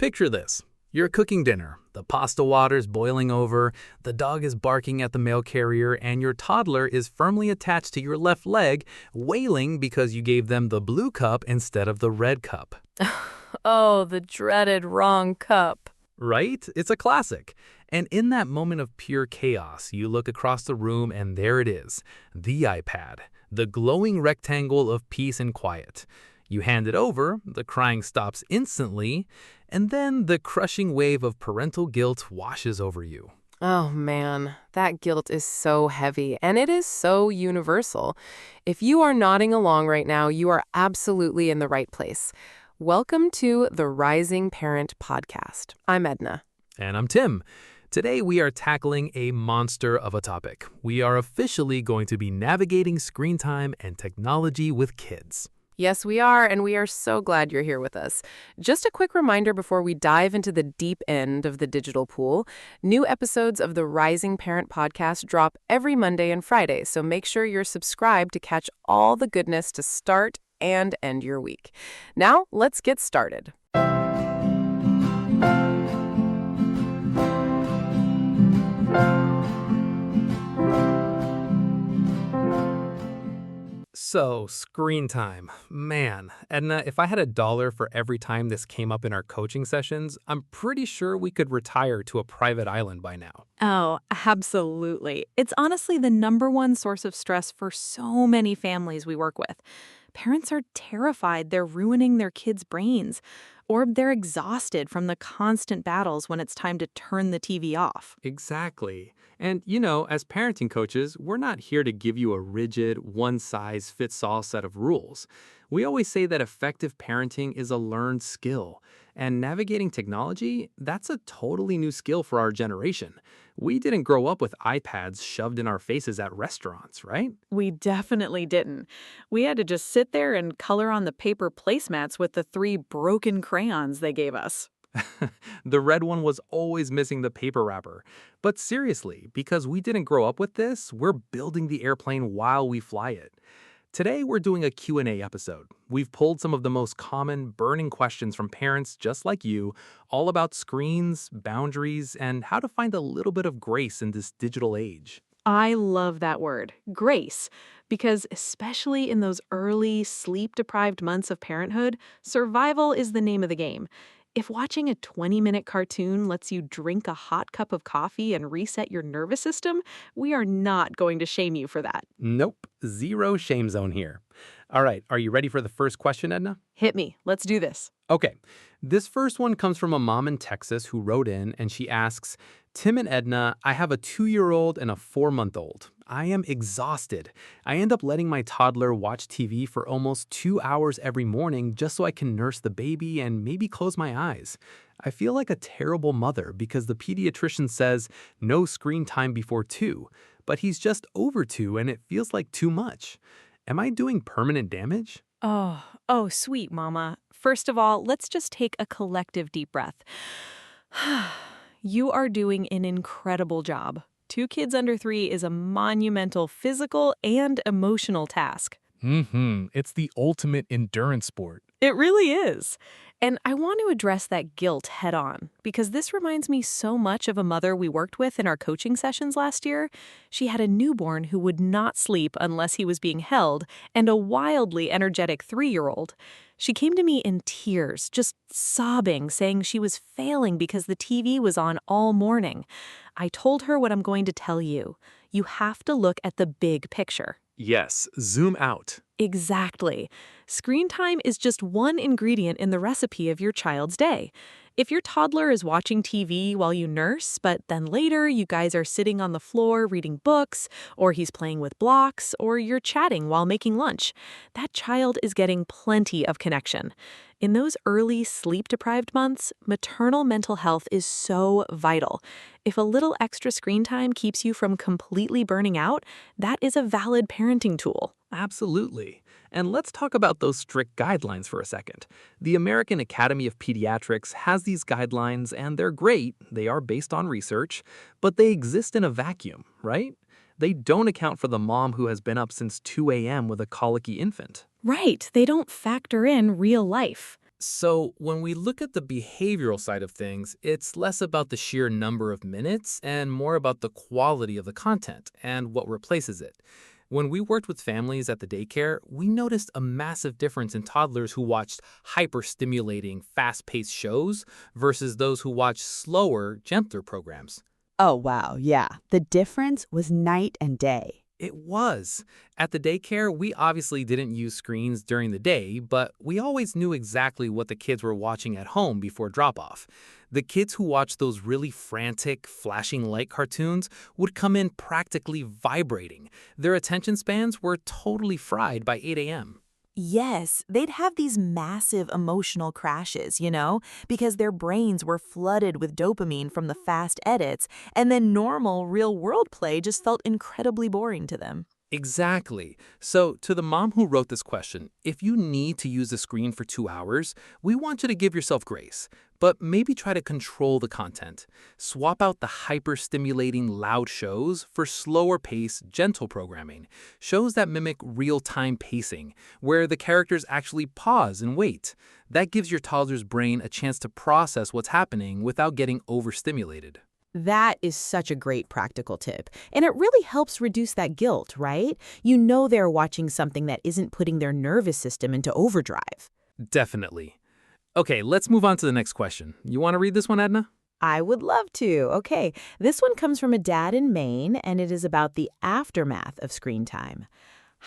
Picture this. You're cooking dinner, the pasta water's boiling over, the dog is barking at the mail carrier, and your toddler is firmly attached to your left leg, wailing because you gave them the blue cup instead of the red cup. Oh, the dreaded wrong cup. Right? It's a classic. And in that moment of pure chaos, you look across the room and there it is, the iPad, the glowing rectangle of peace and quiet. You hand it over, the crying stops instantly, and then the crushing wave of parental guilt washes over you. Oh man, that guilt is so heavy, and it is so universal. If you are nodding along right now, you are absolutely in the right place. Welcome to the Rising Parent Podcast. I'm Edna. And I'm Tim. Today we are tackling a monster of a topic. We are officially going to be navigating screen time and technology with kids. Yes, we are, and we are so glad you're here with us. Just a quick reminder before we dive into the deep end of the digital pool. New episodes of the Rising Parent Podcast drop every Monday and Friday, so make sure you're subscribed to catch all the goodness to start and end your week. Now, let's get started. So, screen time. Man, Edna, if I had $1 for every time this came up in our coaching sessions, I'm pretty sure we could retire to a private island by now. Oh, absolutely. It's honestly the #1 source of stress for so many families we work with. Parents are terrified they're ruining their kids' brains, or they're exhausted from the constant battles when it's time to turn the TV off. Exactly. And, as parenting coaches, we're not here to give you a rigid, one-size-fits-all set of rules. We always say that effective parenting is a learned skill. And navigating technology, that's a totally new skill for our generation. We didn't grow up with iPads shoved in our faces at restaurants, right? We definitely didn't. We had to just sit there and color on the paper placemats with the 3 broken crayons they gave us. The red one was always missing the paper wrapper. But seriously, because we didn't grow up with this, we're building the airplane while we fly it. Today, we're doing a Q&A episode. We've pulled some of the most common burning questions from parents just like you, all about screens, boundaries, and how to find a little bit of grace in this digital age. I love that word, grace, because especially in those early, sleep-deprived months of parenthood, survival is the name of the game. If watching a 20-minute cartoon lets you drink a hot cup of coffee and reset your nervous system, we are not going to shame you for that. Nope, zero shame zone here. All right, are you ready for the first question, Edna? Hit me. Let's do this. Okay, this first one comes from a mom in Texas who wrote in and she asks, Tim and Edna, I have a 2-year-old and a 4-month-old. I am exhausted. I end up letting my toddler watch TV for almost 2 hours every morning just so I can nurse the baby and maybe close my eyes. I feel like a terrible mother because the pediatrician says no screen time before 2, but he's just over 2 and it feels like too much. Am I doing permanent damage? Oh, sweet mama. First of all, let's just take a collective deep breath. You are doing an incredible job. 2 kids under 3 is a monumental physical and emotional task. It's the ultimate endurance sport. It really is. And I want to address that guilt head on, because this reminds me so much of a mother we worked with in our coaching sessions last year. She had a newborn who would not sleep unless he was being held, and a wildly energetic 3-year-old. She came to me in tears, just sobbing, saying she was failing because the TV was on all morning. I told her what I'm going to tell you. You have to look at the big picture. Yes, zoom out. Exactly. Screen time is just one ingredient in the recipe of your child's day. If your toddler is watching TV while you nurse, but then later you guys are sitting on the floor reading books, or he's playing with blocks, or you're chatting while making lunch, that child is getting plenty of connection. In those early sleep-deprived months, maternal mental health is so vital. If a little extra screen time keeps you from completely burning out, that is a valid parenting tool. Absolutely. And let's talk about those strict guidelines for a second. The American Academy of Pediatrics has these guidelines, and they're great. They are based on research, but they exist in a vacuum, right? They don't account for the mom who has been up since 2 a.m. with a colicky infant. Right. They don't factor in real life. So, when we look at the behavioral side of things, it's less about the sheer number of minutes and more about the quality of the content and what replaces it. When we worked with families at the daycare, we noticed a massive difference in toddlers who watched hyper-stimulating, fast-paced shows versus those who watched slower, gentler programs. Oh, wow, yeah. The difference was night and day. It was. At the daycare, we obviously didn't use screens during the day, but we always knew exactly what the kids were watching at home before drop-off. The kids who watched those really frantic, flashing light cartoons would come in practically vibrating. Their attention spans were totally fried by 8 a.m. Yes, they'd have these massive emotional crashes, because their brains were flooded with dopamine from the fast edits, and then normal, real-world play just felt incredibly boring to them. Exactly. So, to the mom who wrote this question, if you need to use the screen for 2 hours, we want you to give yourself grace, but maybe try to control the content. Swap out the hyper-stimulating loud shows for slower-paced, gentle programming, shows that mimic real-time pacing, where the characters actually pause and wait. That gives your toddler's brain a chance to process what's happening without getting overstimulated. That is such a great practical tip. And it really helps reduce that guilt, right? You know they're watching something that isn't putting their nervous system into overdrive. Definitely. Okay, let's move on to the next question. You want to read this one, Edna? I would love to. Okay, this one comes from a dad in Maine, and it is about the aftermath of screen time.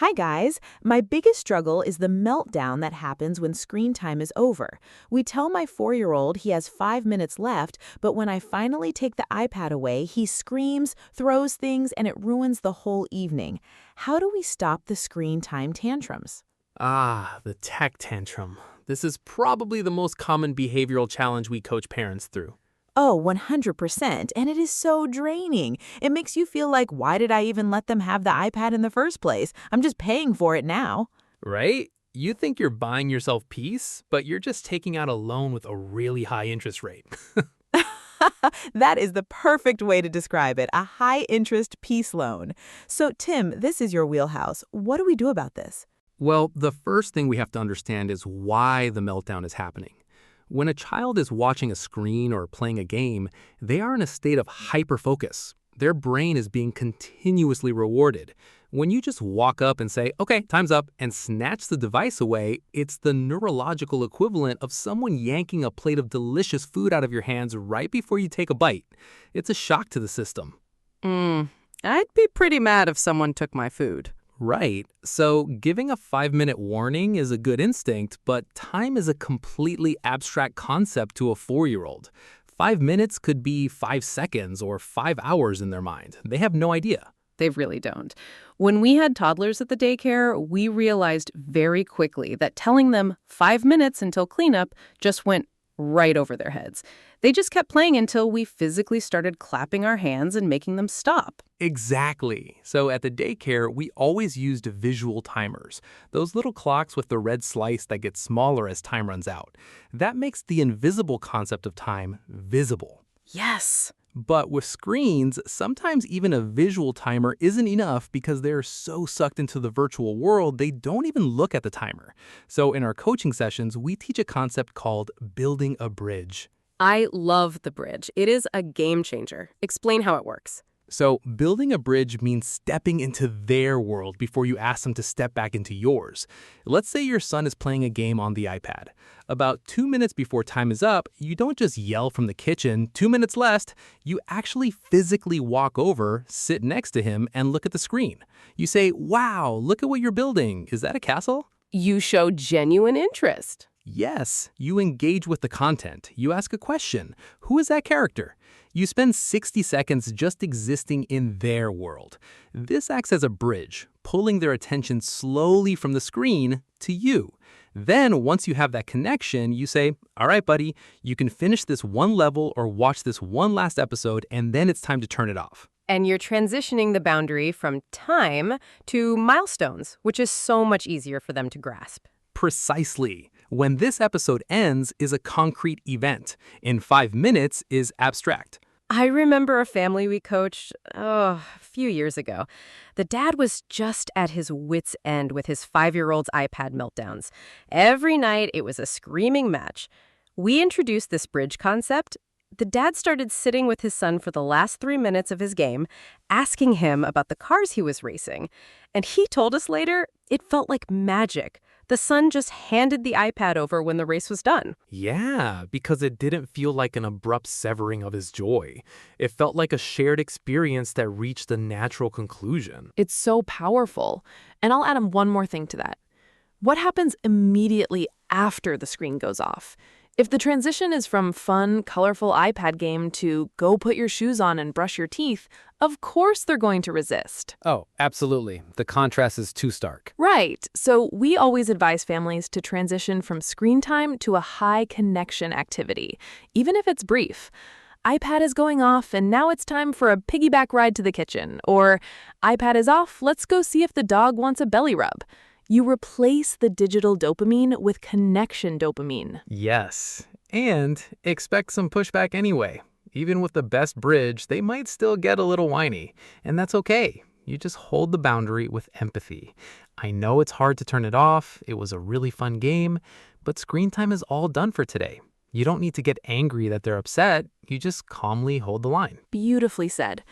Hi guys, my biggest struggle is the meltdown that happens when screen time is over. We tell my 4-year-old he has 5 minutes left, but when I finally take the iPad away, he screams, throws things, and it ruins the whole evening. How do we stop the screen time tantrums? Ah, the tech tantrum. This is probably the most common behavioral challenge we coach parents through. Oh, 100%, and it is so draining. It makes you feel like, why did I even let them have the iPad in the first place? I'm just paying for it now. Right? You think you're buying yourself peace, but you're just taking out a loan with a really high interest rate. That is the perfect way to describe it, a high-interest peace loan. So, Tim, this is your wheelhouse. What do we do about this? Well, the first thing we have to understand is why the meltdown is happening. When a child is watching a screen or playing a game, they are in a state of hyperfocus. Their brain is being continuously rewarded. When you just walk up and say, okay, time's up, and snatch the device away, it's the neurological equivalent of someone yanking a plate of delicious food out of your hands right before you take a bite. It's a shock to the system. I'd be pretty mad if someone took my food. Right. So giving a 5-minute warning is a good instinct, but time is a completely abstract concept to a 4-year-old. 5 minutes could be 5 seconds or 5 hours in their mind. They have no idea. They really don't. When we had toddlers at the daycare, we realized very quickly that telling them 5 minutes until cleanup just went right over their heads. They just kept playing until we physically started clapping our hands and making them stop. Exactly. So at the daycare, we always used visual timers, those little clocks with the red slice that get smaller as time runs out. That makes the invisible concept of time visible. Yes. But with screens, sometimes even a visual timer isn't enough because they're so sucked into the virtual world, they don't even look at the timer. So in our coaching sessions, we teach a concept called building a bridge. I love the bridge. It is a game changer. Explain how it works. So building a bridge means stepping into their world before you ask them to step back into yours. Let's say your son is playing a game on the iPad. About 2 minutes before time is up, you don't just yell from the kitchen, 2 minutes left. You actually physically walk over, sit next to him, and look at the screen. You say, wow, look at what you're building. Is that a castle? You show genuine interest. Yes, you engage with the content. You ask a question. Who is that character? You spend 60 seconds just existing in their world. This acts as a bridge, pulling their attention slowly from the screen to you. Then, once you have that connection, you say, all right, buddy, you can finish this one level or watch this one last episode, and then it's time to turn it off. And you're transitioning the boundary from time to milestones, which is so much easier for them to grasp. Precisely. When this episode ends is a concrete event. In 5 minutes is abstract. I remember a family we coached, a few years ago. The dad was just at his wit's end with his 5-year-old's iPad meltdowns. Every night, it was a screaming match. We introduced this bridge concept. The dad started sitting with his son for the last 3 minutes of his game, asking him about the cars he was racing. And he told us later it felt like magic. The son just handed the iPad over when the race was done. Yeah, because it didn't feel like an abrupt severing of his joy. It felt like a shared experience that reached a natural conclusion. It's so powerful. And I'll add one more thing to that. What happens immediately after the screen goes off? If the transition is from fun, colorful iPad game to go put your shoes on and brush your teeth, of course they're going to resist. Oh, absolutely. The contrast is too stark. Right. So we always advise families to transition from screen time to a high connection activity, even if it's brief. iPad is going off and now it's time for a piggyback ride to the kitchen. Or iPad is off, let's go see if the dog wants a belly rub. You replace the digital dopamine with connection dopamine. Yes, and expect some pushback anyway. Even with the best bridge, they might still get a little whiny, and that's okay. You just hold the boundary with empathy. I know it's hard to turn it off. It was a really fun game, but screen time is all done for today. You don't need to get angry that they're upset. You just calmly hold the line. Beautifully said.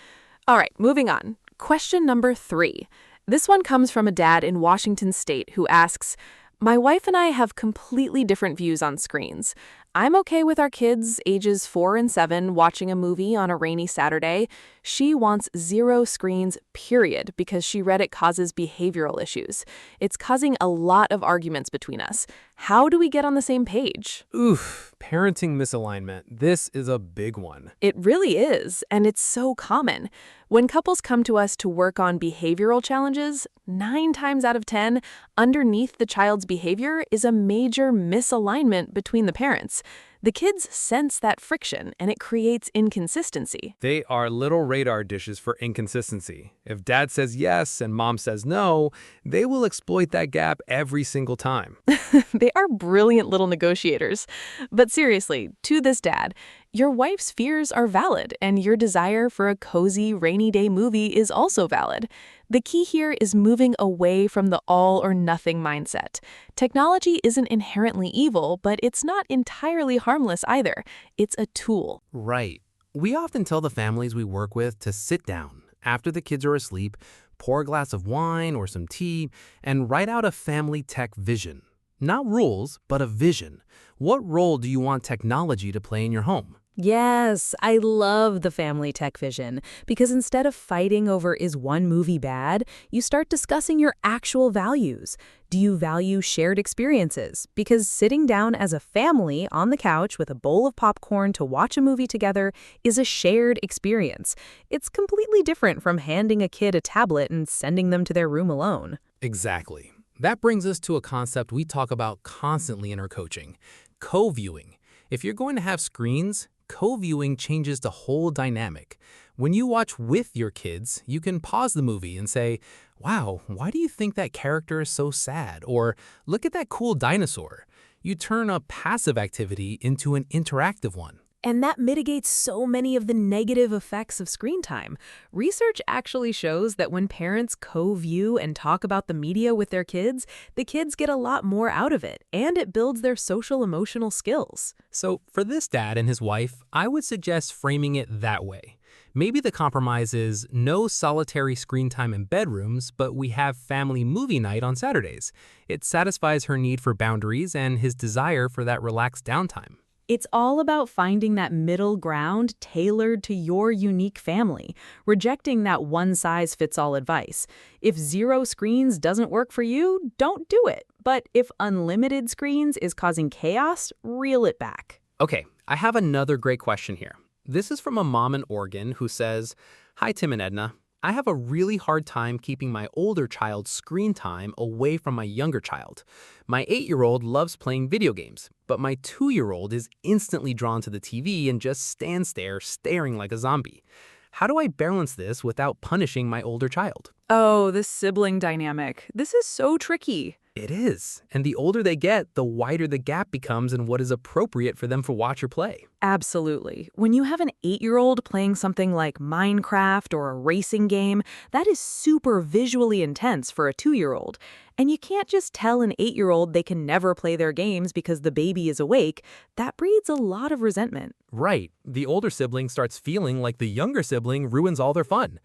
All right, moving on. Question number 3. This one comes from a dad in Washington State who asks, my wife and I have completely different views on screens. I'm okay with our kids, ages 4 and 7, watching a movie on a rainy Saturday. She wants 0 screens, period, because she read it causes behavioral issues. It's causing a lot of arguments between us. How do we get on the same page? Oof, parenting misalignment. This is a big one. It really is, and it's so common. When couples come to us to work on behavioral challenges, 9 times out of 10, underneath the child's behavior is a major misalignment between the parents. The kids sense that friction, and it creates inconsistency. They are little radar dishes for inconsistency. If dad says yes and mom says no, they will exploit that gap every single time. They are brilliant little negotiators. But seriously, to this dad, your wife's fears are valid, and your desire for a cozy, rainy day movie is also valid. The key here is moving away from the all-or-nothing mindset. Technology isn't inherently evil, but it's not entirely harmless either. It's a tool. Right. We often tell the families we work with to sit down after the kids are asleep, pour a glass of wine or some tea, and write out a family tech vision. Not rules, but a vision. What role do you want technology to play in your home? Yes, I love the family tech vision, because instead of fighting over is one movie bad, you start discussing your actual values. Do you value shared experiences? Because sitting down as a family on the couch with a bowl of popcorn to watch a movie together is a shared experience. It's completely different from handing a kid a tablet and sending them to their room alone. Exactly. That brings us to a concept we talk about constantly in our coaching, co-viewing. If you're going to have screens, co-viewing changes the whole dynamic. When you watch with your kids, you can pause the movie and say, wow, why do you think that character is so sad? Or look at that cool dinosaur. You turn a passive activity into an interactive one. And that mitigates so many of the negative effects of screen time. Research actually shows that when parents co-view and talk about the media with their kids, the kids get a lot more out of it, and it builds their social-emotional skills. So for this dad and his wife, I would suggest framing it that way. Maybe the compromise is no solitary screen time in bedrooms, but we have family movie night on Saturdays. It satisfies her need for boundaries and his desire for that relaxed downtime. It's all about finding that middle ground tailored to your unique family, rejecting that one-size-fits-all advice. If 0 screens doesn't work for you, don't do it. But if unlimited screens is causing chaos, reel it back. Okay, I have another great question here. This is from a mom in Oregon who says, "Hi, Tim and Edna. I have a really hard time keeping my older child's screen time away from my younger child. My 8-year-old loves playing video games, but my 2-year-old is instantly drawn to the TV and just stands there staring like a zombie. How do I balance this without punishing my older child?" Oh, the sibling dynamic. This is so tricky. It is. And the older they get, the wider the gap becomes in what is appropriate for them for watch or play. Absolutely. When you have an 8-year-old playing something like Minecraft or a racing game, that is super visually intense for a 2-year-old. And you can't just tell an 8-year-old they can never play their games because the baby is awake. That breeds a lot of resentment. Right. The older sibling starts feeling like the younger sibling ruins all their fun.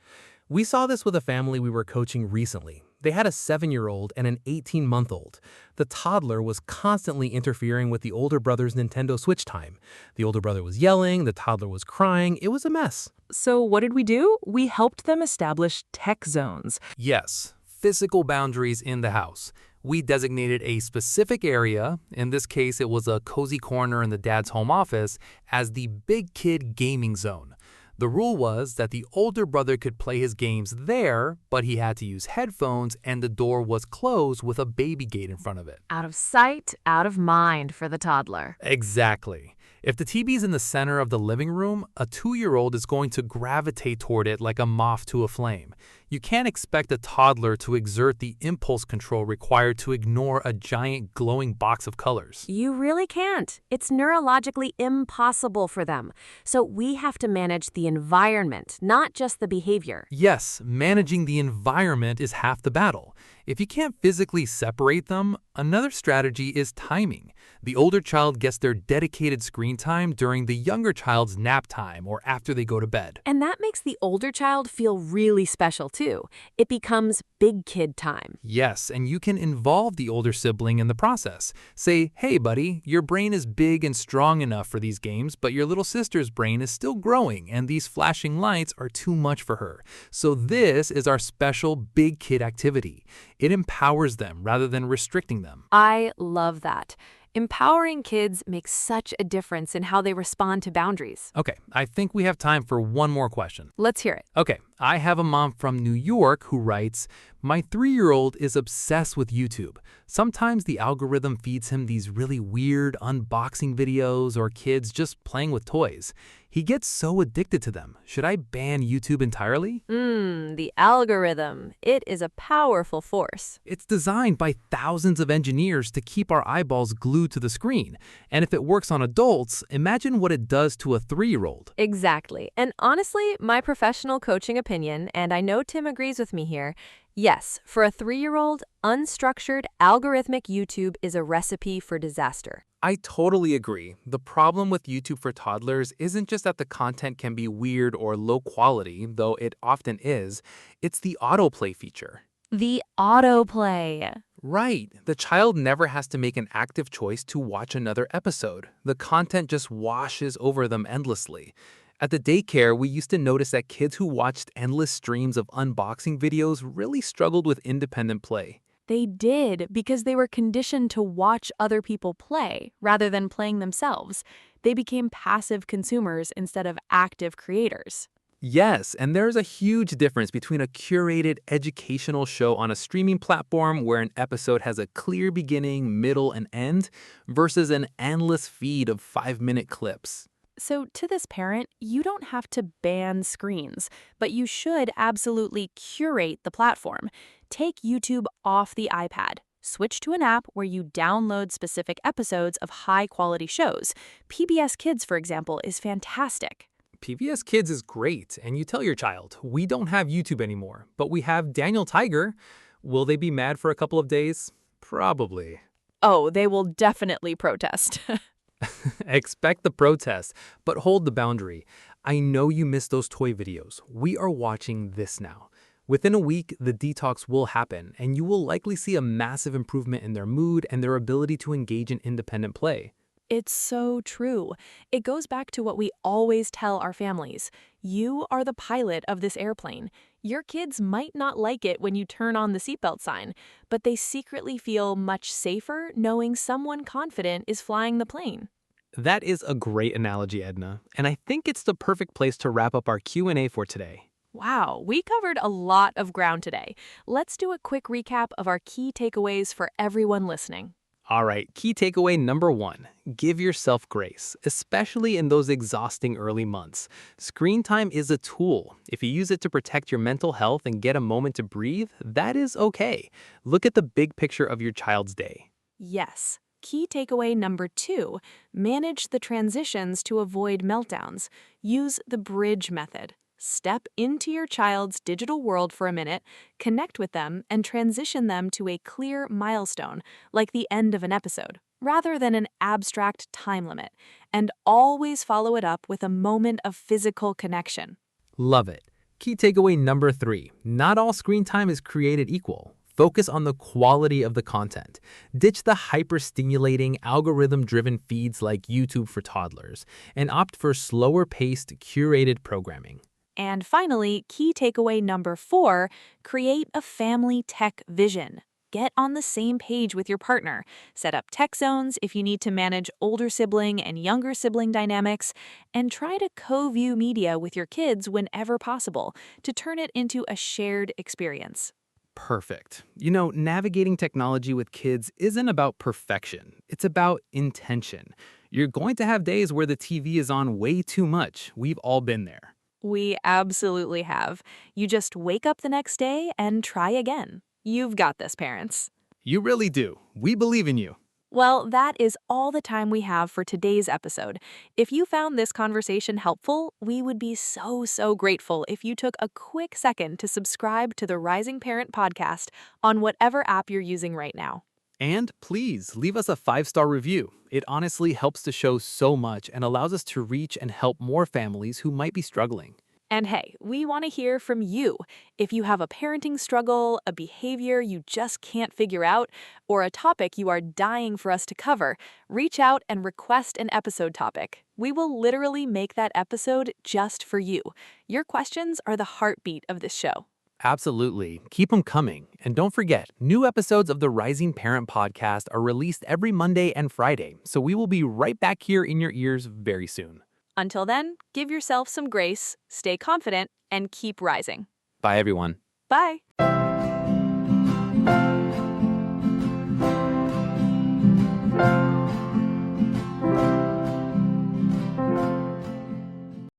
We saw this with a family we were coaching recently. They had a 7-year-old and an 18-month-old. The toddler was constantly interfering with the older brother's Nintendo Switch time. The older brother was yelling, the toddler was crying. It was a mess. So what did we do? We helped them establish tech zones. Yes, physical boundaries in the house. We designated a specific area, in this case it was a cozy corner in the dad's home office, as the big kid gaming zone. The rule was that the older brother could play his games there, but he had to use headphones and the door was closed with a baby gate in front of it. Out of sight, out of mind for the toddler. Exactly. If the TV is in the center of the living room, a 2-year-old is going to gravitate toward it like a moth to a flame. You can't expect a toddler to exert the impulse control required to ignore a giant glowing box of colors. You really can't. It's neurologically impossible for them. So we have to manage the environment, not just the behavior. Yes, managing the environment is half the battle. If you can't physically separate them, another strategy is timing. The older child gets their dedicated screen time during the younger child's nap time or after they go to bed. And that makes the older child feel really special too. It becomes big kid time. Yes, and you can involve the older sibling in the process. Say, hey buddy, your brain is big and strong enough for these games, but your little sister's brain is still growing and these flashing lights are too much for her. So this is our special big kid activity. It empowers them rather than restricting them. I love that. Empowering kids makes such a difference in how they respond to boundaries. Okay, I think we have time for one more question. Let's hear it. Okay, I have a mom from New York who writes, my 3-year-old is obsessed with YouTube. Sometimes the algorithm feeds him these really weird unboxing videos or kids just playing with toys. He gets so addicted to them. Should I ban YouTube entirely? The algorithm. It is a powerful force. It's designed by thousands of engineers to keep our eyeballs glued to the screen. And if it works on adults, imagine what it does to a 3-year-old. Exactly. And honestly, my professional coaching opinion, and I know Tim agrees with me here, yes, for a 3-year-old, unstructured, algorithmic YouTube is a recipe for disaster. I totally agree. The problem with YouTube for toddlers isn't just that the content can be weird or low quality, though it often is. It's the autoplay feature. The autoplay. Right. The child never has to make an active choice to watch another episode. The content just washes over them endlessly. At the daycare, we used to notice that kids who watched endless streams of unboxing videos really struggled with independent play. They did, because they were conditioned to watch other people play rather than playing themselves. They became passive consumers instead of active creators. Yes, and there's a huge difference between a curated educational show on a streaming platform where an episode has a clear beginning, middle, and end versus an endless feed of 5-minute clips. So to this parent, you don't have to ban screens, but you should absolutely curate the platform. Take YouTube off the iPad. Switch to an app where you download specific episodes of high-quality shows. PBS Kids, for example, is fantastic. PBS Kids is great, and you tell your child, we don't have YouTube anymore, but we have Daniel Tiger. Will they be mad for a couple of days? Probably. Oh, they will definitely protest. Expect the protest, but hold the boundary. I know you missed those toy videos. We are watching this now. Within a week, the detox will happen, and you will likely see a massive improvement in their mood and their ability to engage in independent play. It's so true. It goes back to what we always tell our families. You are the pilot of this airplane. Your kids might not like it when you turn on the seatbelt sign, but they secretly feel much safer knowing someone confident is flying the plane. That is a great analogy, Edna, and I think it's the perfect place to wrap up our Q&A for today. Wow, we covered a lot of ground today. Let's do a quick recap of our key takeaways for everyone listening. All right, key takeaway number 1. Give yourself grace, especially in those exhausting early months. Screen time is a tool. If you use it to protect your mental health and get a moment to breathe, that is okay. Look at the big picture of your child's day. Yes. Key takeaway number 2, manage the transitions to avoid meltdowns. Use the bridge method. Step into your child's digital world for a minute, connect with them, and transition them to a clear milestone, like the end of an episode, rather than an abstract time limit. And always follow it up with a moment of physical connection. Love it. Key takeaway number 3. Not all screen time is created equal. Focus on the quality of the content. Ditch the hyper-stimulating, algorithm-driven feeds like YouTube for toddlers, and opt for slower-paced, curated programming. And finally, key takeaway number 4, create a family tech vision. Get on the same page with your partner. Set up tech zones if you need to manage older sibling and younger sibling dynamics, and try to co-view media with your kids whenever possible to turn it into a shared experience. Perfect. You know, navigating technology with kids isn't about perfection. It's about intention. You're going to have days where the TV is on way too much. We've all been there. We absolutely have. You just wake up the next day and try again. You've got this, parents. You really do. We believe in you. Well, that is all the time we have for today's episode. If you found this conversation helpful, we would be so grateful if you took a quick second to subscribe to the Rising Parent podcast on whatever app you're using right now. And please leave us a 5-star review. It honestly helps the show so much and allows us to reach and help more families who might be struggling. And hey, we want to hear from you. If you have a parenting struggle, a behavior you just can't figure out, or a topic you are dying for us to cover, reach out and request an episode topic. We will literally make that episode just for you. Your questions are the heartbeat of this show. Absolutely. Keep them coming. And don't forget, new episodes of the Rising Parent podcast are released every Monday and Friday, so we will be right back here in your ears very soon. Until then, give yourself some grace, stay confident, and keep rising. Bye, everyone. Bye.